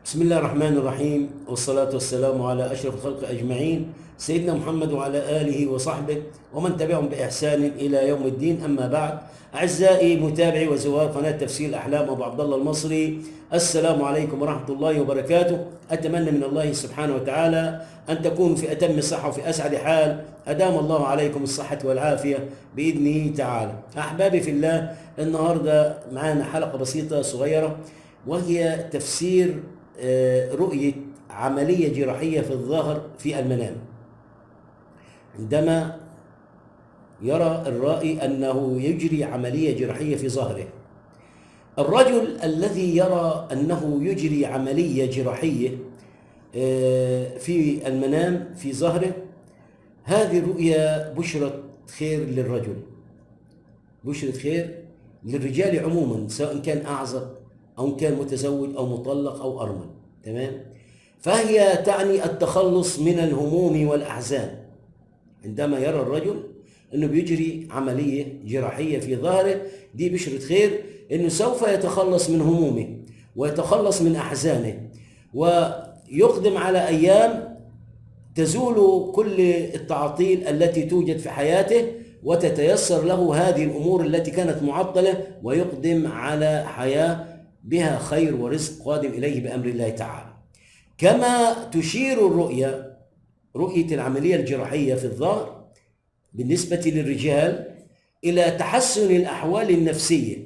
بسم الله الرحمن الرحيم، والصلاة والسلام على أشرف الخلق أجمعين، سيدنا محمد وعلى آله وصحبه ومن تبعهم بإحسان إلى يوم الدين. أما بعد، أعزائي متابعي وزوار قناة تفسير الأحلام أبو عبد الله المصري، السلام عليكم ورحمة الله وبركاته. أتمنى من الله سبحانه وتعالى أن تكونوا في أتم الصحة وفي أسعد حال، أدام الله عليكم الصحة والعافية بإذنه تعالى. أحبابي في الله، النهاردة معنا حلقة بسيطة صغيرة، وهي تفسير رؤية عملية جراحية في الظهر في المنام. عندما يرى الرائي أنه يجري عملية جراحية في ظهره، الرجل الذي يرى أنه يجري عملية جراحية في المنام في ظهره، هذه الرؤية بشرة خير للرجل، بشرة خير للرجال عموما، سواء كان أعزب أو كان متزوج أو مطلق أو أرمل. تمام؟ فهي تعني التخلص من الهموم والأحزان. عندما يرى الرجل أنه بيجري عملية جراحية في ظهره، دي بشرة خير، أنه سوف يتخلص من همومه ويتخلص من أحزانه، ويقدم على أيام تزول كل التعاطيل التي توجد في حياته، وتتيسر له هذه الأمور التي كانت معطلة، ويقدم على حياة بها خير ورزق قادم إليه بأمر الله تعالى. كما تشير الرؤية، رؤية العملية الجراحية في الظهر بالنسبة للرجال، إلى تحسن الأحوال النفسية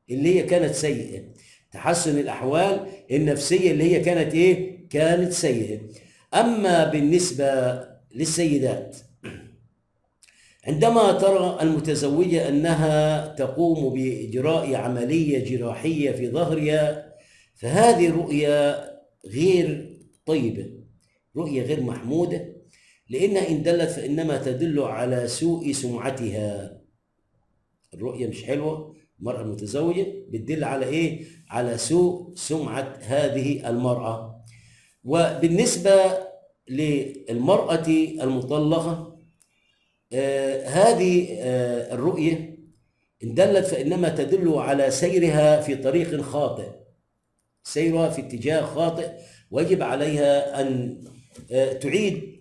اللي هي كانت سيئة، تحسن الأحوال النفسية اللي هي كانت كانت سيئة. أما بالنسبة للسيدات، عندما ترى المتزوجة أنها تقوم بإجراء عملية جراحية في ظهرها، فهذه رؤية غير طيبة، رؤية غير محمودة، لأنها إن دلت فإنما تدل على سوء سمعتها. الرؤية مش حلوة، المرأة المتزوجة بتدل على على سوء سمعة هذه المرأة. وبالنسبة للمرأة المطلقة، هذه الرؤية إن دلت فإنما تدل على سيرها في طريق خاطئ، سيرها في اتجاه خاطئ، ويجب عليها أن تعيد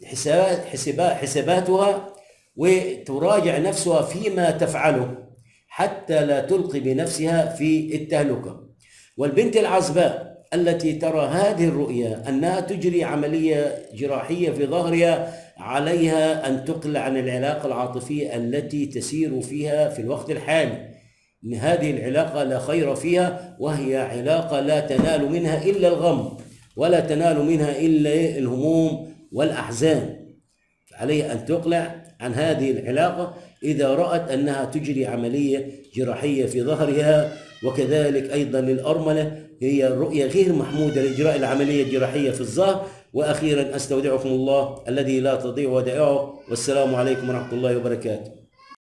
حساباتها وتراجع نفسها فيما تفعله، حتى لا تلقي بنفسها في التهلكة. والبنت العزباء التي ترى هذه الرؤية أنها تجري عملية جراحية في ظهرها، عليها أن تقلع عن العلاقة العاطفية التي تسير فيها في الوقت الحالي. إن هذه العلاقة لا خير فيها، وهي علاقة لا تنال منها إلا الغم، ولا تنال منها إلا الهموم والأحزان. عليها أن تقلع عن هذه العلاقة إذا رأت أنها تجري عملية جراحية في ظهرها. وكذلك أيضا للأرملة، هي رؤية غير محمودة لإجراء العملية الجراحية في الظهر. وأخيرا أستودعكم الله الذي لا تضيع ودائعه، والسلام عليكم ورحمة الله وبركاته.